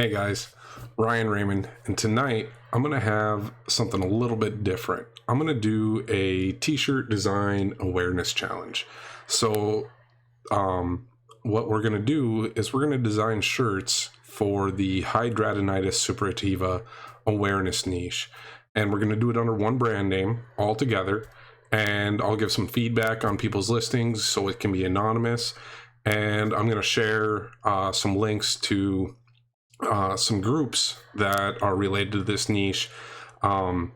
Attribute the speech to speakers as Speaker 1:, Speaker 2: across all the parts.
Speaker 1: Hey guys, Ryan Raymond, and tonight I'm going to have something a little bit different. I'm going to do a t-shirt design awareness challenge. So, what we're going to do is we're going to design shirts for the Hidradenitis Suppurativa awareness niche. And we're going to do it under one brand name all together. And I'll give some feedback on people's listings so it can be anonymous. And I'm going to share some links to some groups that are related to this niche. Hidradenitis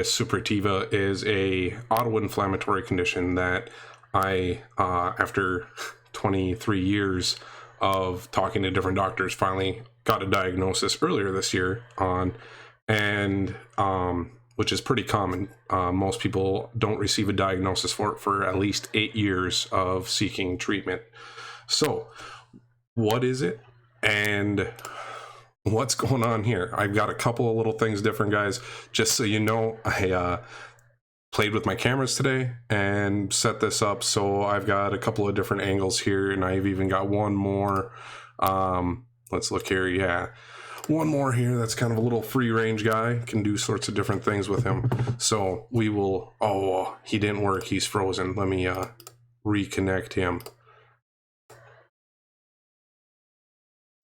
Speaker 1: suppurativa is a autoinflammatory condition that I, after 23 years of talking to different doctors, finally got a diagnosis earlier this year on, and which is pretty common. Most people don't receive a diagnosis for it for at least 8 years of seeking treatment. So, what is it? And what's going on here? I've got a couple of little things different, guys. Just so you know, I played with my cameras today and set this up, so I've got a couple of different angles here, and I've even got one more. Let's look here. Yeah, one more here that's kind of a little free range guy, can do sorts of different things with him. So we will. Oh, he didn't work. He's frozen. Let me reconnect him.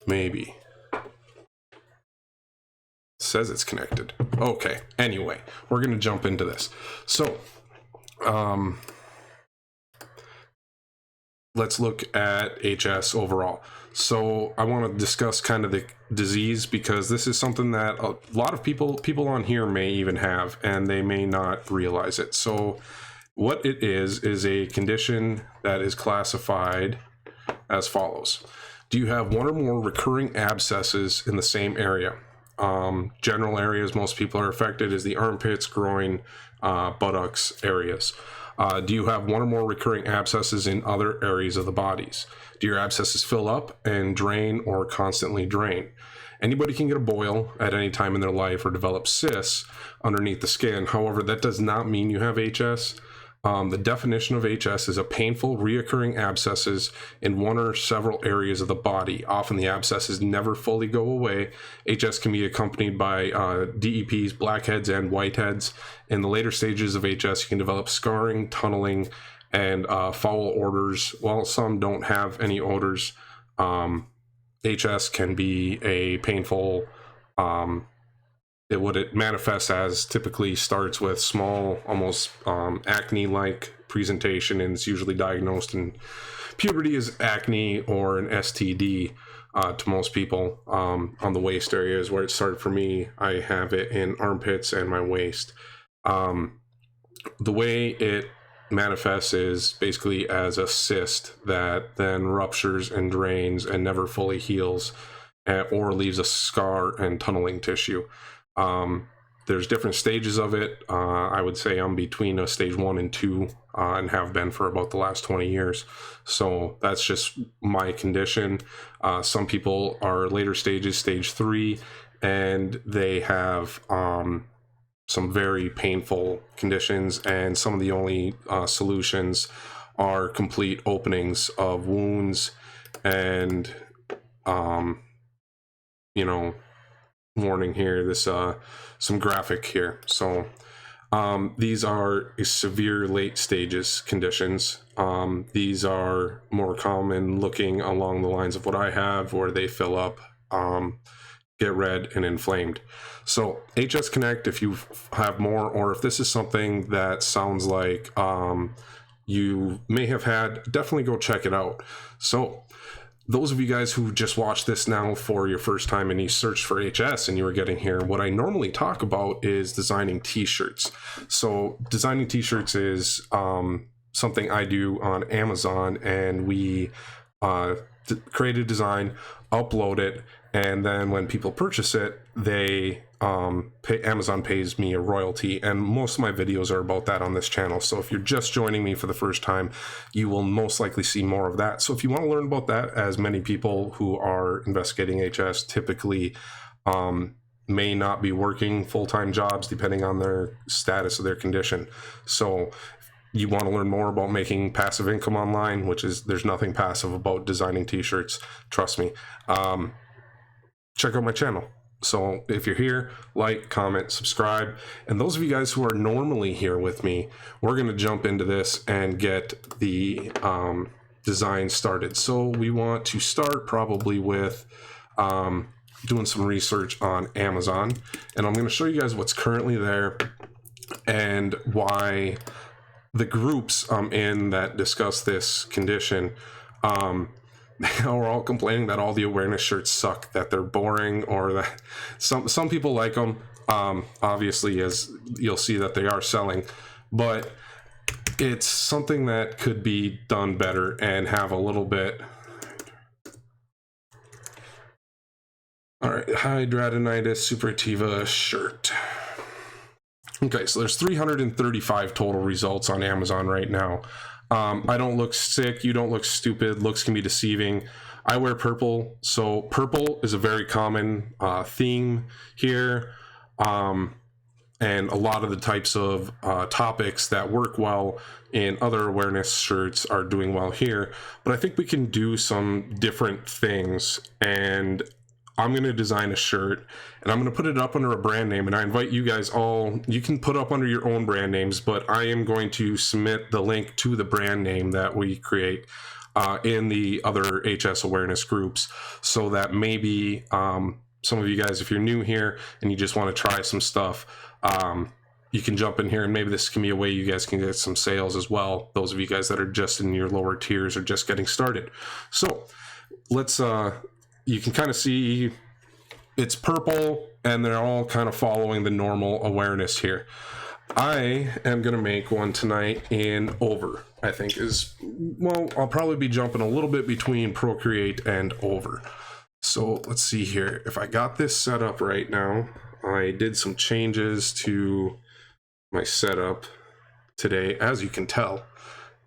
Speaker 1: Maybe. Says it's connected. Okay. Anyway, we're going to jump into this. So, let's look at HS overall. So I want to discuss kind of the disease, because this is something that a lot of people on here may even have, and they may not realize it. So what it is a condition that is classified as follows. Do you have one or more recurring abscesses in the same area? General areas most people are affected is the armpits, groin, buttocks areas. Do you have one or more recurring abscesses in other areas of the bodies? Do your abscesses fill up and drain or constantly drain? Anybody can get a boil at any time in their life or develop cysts underneath the skin. However, that does not mean you have HS. The definition of HS is a painful, reoccurring abscesses in one or several areas of the body. Often the abscesses never fully go away. HS can be accompanied by DEPs, blackheads, and whiteheads. In the later stages of HS, you can develop scarring, tunneling, and foul odors. While some don't have any odors, HS can be a painful what it manifests as typically starts with small, almost acne-like presentation, and it's usually diagnosed in puberty as acne or an STD to most people. On the waist area is where it started for me. I have it in armpits and my waist. The way it manifests is basically as a cyst that then ruptures and drains and never fully heals, or leaves a scar and tunneling tissue. There's different stages of it. I would say I'm between a stage 1 and 2 and have been for about the last 20 years. So that's just my condition. Some people are later stages, stage 3, and they have some very painful conditions, and some of the only solutions are complete openings of wounds and warning here, this some graphic here. So these are severe late stages conditions. These are more common looking along the lines of what I have, where they fill up, get red and inflamed. So HSConnect, if you have more, or if this is something that sounds like you may have had, definitely go check it out. So those of you guys who just watched this now for your first time and you searched for HS and you were getting here, what I normally talk about is designing t-shirts. So designing t-shirts is something I do on Amazon, and we create a design, upload it, and then when people purchase it, they Amazon pays me a royalty, and most of my videos are about that on this channel. So if you're just joining me for the first time, you will most likely see more of that. So if you want to learn about that, as many people who are investigating HS typically may not be working full-time jobs depending on their status of their condition. So you want to learn more about making passive income online, which is, there's nothing passive about designing t-shirts, trust me. check out my channel. So if you're here, like, comment, subscribe. And those of you guys who are normally here with me, we're going to jump into this and get the design started. So we want to start probably with doing some research on Amazon. And I'm going to show you guys what's currently there and why the groups in that discuss this condition are all complaining that all the awareness shirts suck, that they're boring, or that some people like them. Obviously, as you'll see that they are selling, but it's something that could be done better and have a little bit. All right, Hidradenitis Suppurativa shirt. Okay, so there's 335 total results on Amazon right now. I don't look sick, you don't look stupid, looks can be deceiving. I wear purple, so purple is a very common theme here. And a lot of the types of topics that work well in other awareness shirts are doing well here. But I think we can do some different things, and I'm going to design a shirt and I'm going to put it up under a brand name, and I invite you guys all, you can put up under your own brand names, but I am going to submit the link to the brand name that we create in the other HS awareness groups, so that maybe some of you guys, if you're new here and you just want to try some stuff, you can jump in here, and maybe this can be a way you guys can get some sales as well, those of you guys that are just in your lower tiers or just getting started. So let's you can kind of see it's purple, and they're all kind of following the normal awareness here. I am going to make one tonight in over, I think is, well, I'll probably be jumping a little bit between procreate and over. So let's see here. If I got this set up right now, I did some changes to my setup today, as you can tell.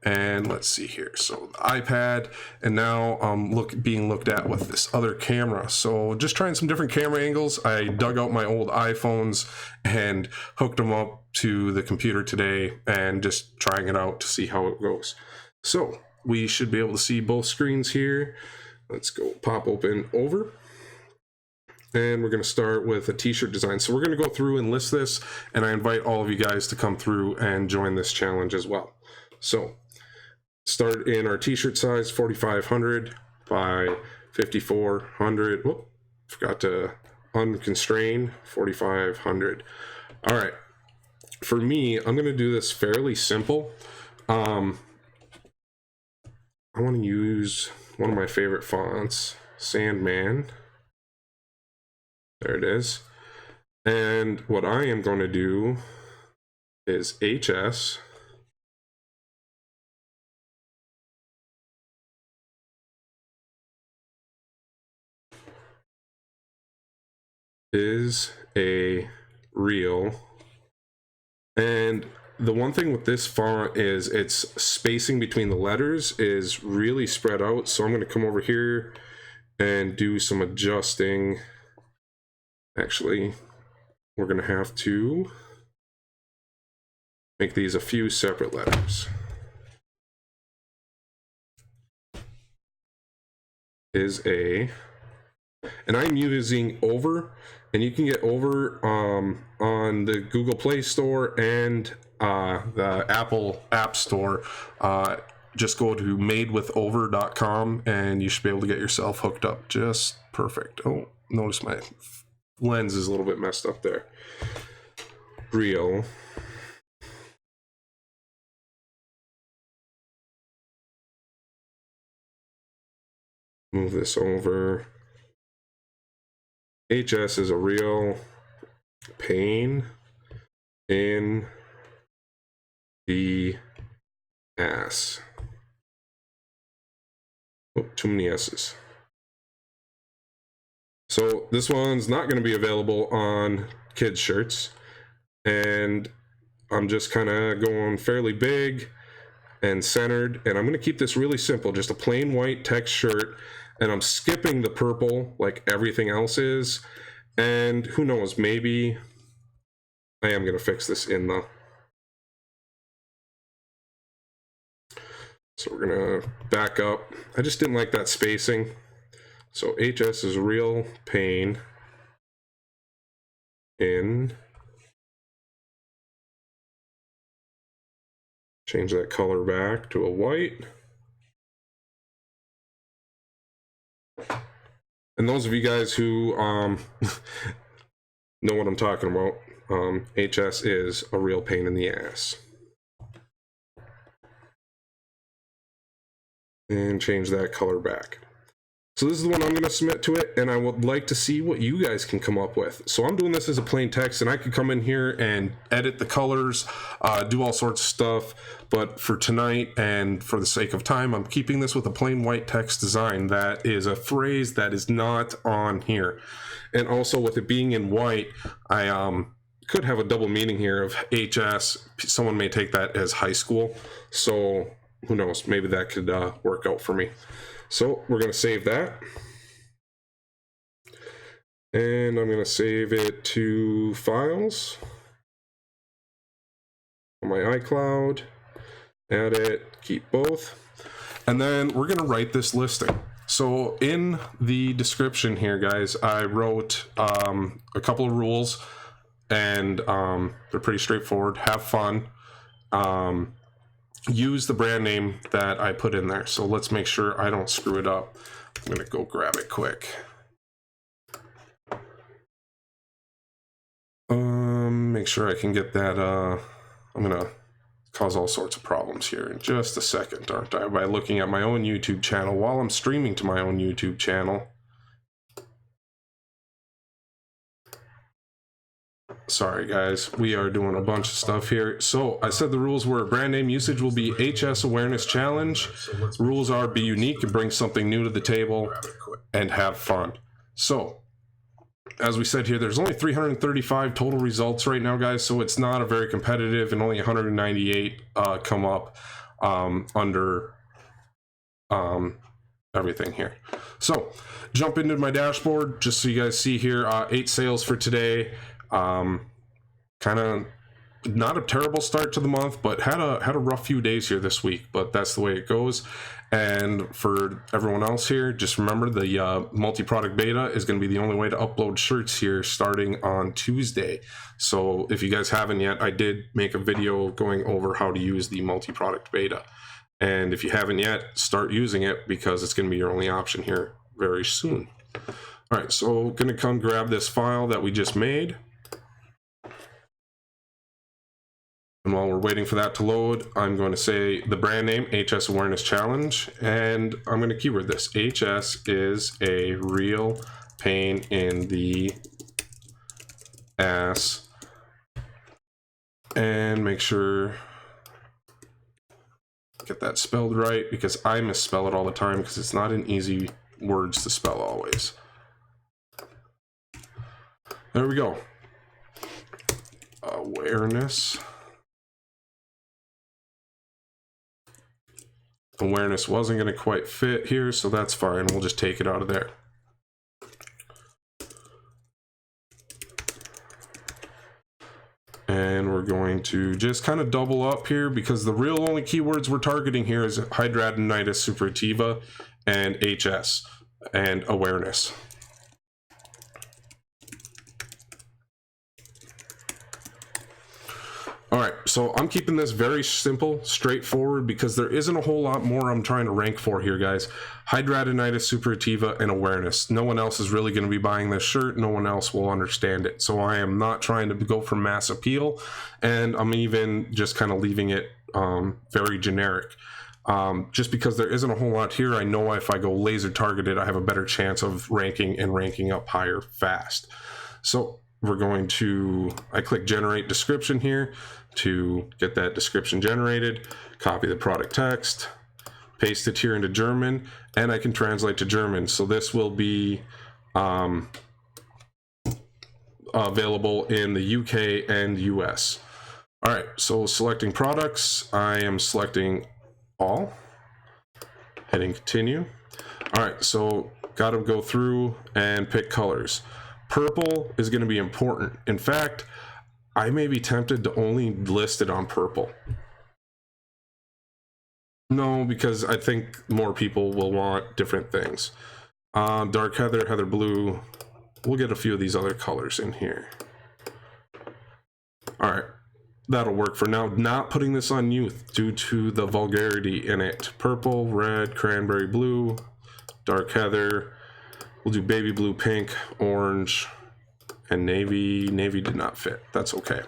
Speaker 1: And let's see here, so the iPad, and now being looked at with this other camera. So just trying some different camera angles. I dug out my old iPhones and hooked them up to the computer today and just trying it out to see how it goes. So we should be able to see both screens here. Let's go pop open over. And we're going to start with a t-shirt design. So we're going to go through and list this, and I invite all of you guys to come through and join this challenge as well. So start in our t-shirt size, 4,500 by 5,400. Whoop, forgot to unconstrain, 4,500. All right, for me, I'm going to do this fairly simple. I want to use one of my favorite fonts, Sandman. There it is. And what I am going to do is HS. Is a real, and the one thing with this font is its spacing between the letters is really spread out, so I'm going to come over here and do some adjusting. Actually, we're going to have to make these a few separate letters. Is a, and I'm using over, and you can get over on the Google Play Store and the Apple App Store. Just go to madewithover.com and you should be able to get yourself hooked up just perfect. Oh, notice my lens is a little bit messed up there. Real. Move this over. HS is a real pain in the ass. Oh, too many S's. So this one's not going to be available on kids' shirts, and I'm just kind of going fairly big and centered, and I'm going to keep this really simple, just a plain white text shirt, and I'm skipping the purple like everything else is, and who knows, maybe I am going to fix this in though. So we're going to back up. I just didn't like that spacing, So HS is real pain in, change that color back to a white. And those of you guys who know what I'm talking about, HS is a real pain in the ass. And change that color back. So this is the one I'm going to submit to it, and I would like to see what you guys can come up with. So I'm doing this as a plain text, and I could come in here and edit the colors, do all sorts of stuff, but for tonight and for the sake of time, I'm keeping this with a plain white text design that is a phrase that is not on here. And also with it being in white, I could have a double meaning here of HS. Someone may take that as high school, so who knows, maybe that could work out for me. So we're going to save that, and I'm going to save it to files on my iCloud, add it, keep both, and then we're going to write this listing. So in the description here, guys, I wrote a couple of rules, and they're pretty straightforward. Have fun. Use the brand name that I put in there. So let's make sure I don't screw it up. I'm gonna go grab it quick. Make sure I can get that. I'm gonna cause all sorts of problems here in just a second, aren't I? By looking at my own YouTube channel while I'm streaming to my own YouTube channel. Sorry guys, we are doing a bunch of stuff here. So I said the rules were brand name usage will be HS Awareness Challenge. Rules are be unique and bring something new to the table and have fun. So as we said here, there's only 335 total results right now, guys, so it's not a very competitive, and only 198 come up under everything here. So jump into my dashboard just so you guys see here, 8 sales for today. Kind of not a terrible start to the month, but had a rough few days here this week, but that's the way it goes. And for everyone else here, just remember the multi-product beta is going to be the only way to upload shirts here starting on Tuesday. So if you guys haven't yet, I did make a video going over how to use the multi-product beta, and if you haven't yet, start using it because it's going to be your only option here very soon. All right, so going to come grab this file that we just made. And while we're waiting for that to load, I'm going to say the brand name, HS Awareness Challenge, and I'm going to keyword this. HS is a real pain in the ass. And make sure, get that spelled right, because I misspell it all the time because it's not an easy words to spell always. There we go. Awareness. Awareness wasn't going to quite fit here, so that's fine. We'll just take it out of there. And we're going to just kind of double up here because the real only keywords we're targeting here is Hidradenitis Suppurativa and HS and awareness. All right, so I'm keeping this very simple, straightforward, because there isn't a whole lot more I'm trying to rank for here, guys. Hidradenitis Suppurativa and awareness. No one else is really going to be buying this shirt. No one else will understand it. So I am not trying to go for mass appeal, and I'm even just kind of leaving it very generic. Just because there isn't a whole lot here, I know if I go laser targeted, I have a better chance of ranking and ranking up higher fast. So we're going to, I click generate description here to get that description generated, copy the product text, paste it here into German, and I can translate to German. So this will be available in the UK and US. All right, so selecting products, I am selecting all, hitting continue. All right, so got to go through and pick colors. Purple is going to be important. In fact, I may be tempted to only list it on purple. No, because I think more people will want different things. Dark heather, heather blue. We'll get a few of these other colors in here. All right, that'll work for now. Not putting this on youth due to the vulgarity in it. Purple, red, cranberry blue, dark heather. We'll do baby blue, pink, orange, and navy. Navy did not fit. That's okay.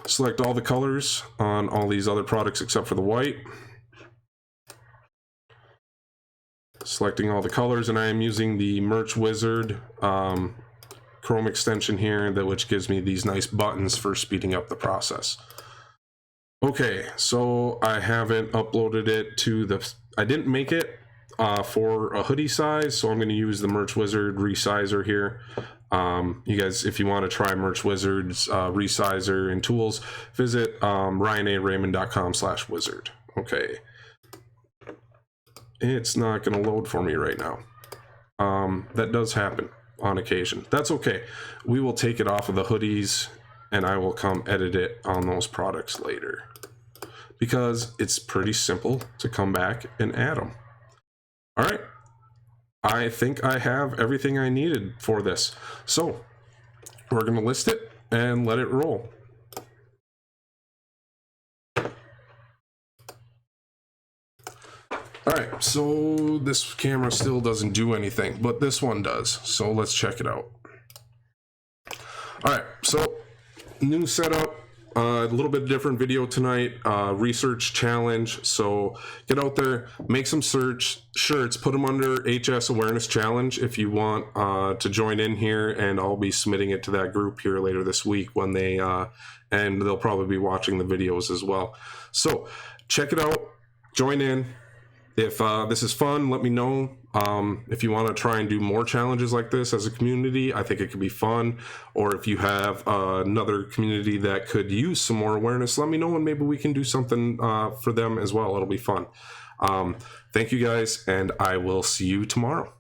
Speaker 1: Select all the colors on all these other products except for the white. Selecting all the colors, and I am using the Merch Wizard Chrome extension here, which gives me these nice buttons for speeding up the process. Okay, so I haven't uploaded it to the... I didn't make it for a hoodie size, so I'm going to use the Merch Wizard resizer here. You guys, if you want to try Merch Wizard's resizer and tools, visit ryanaraymond.com/wizard. Okay. It's not going to load for me right now. That does happen on occasion. That's okay. We will take it off of the hoodies and I will come edit it on those products later, because it's pretty simple to come back and add them. All right. I think I have everything I needed for this. So we're going to list it and let it roll. All right, so this camera still doesn't do anything, but this one does. So let's check it out. All right, so new setup, a little bit different video tonight, research challenge. So get out there, make some shirts, put them under HS Awareness Challenge if you want to join in here, and I'll be submitting it to that group here later this week when they, and they'll probably be watching the videos as well. So check it out, join in. If this is fun, let me know. If you want to try and do more challenges like this as a community, I think it could be fun. Or if you have another community that could use some more awareness, let me know and maybe we can do something for them as well. It'll be fun. Thank you guys, and I will see you tomorrow.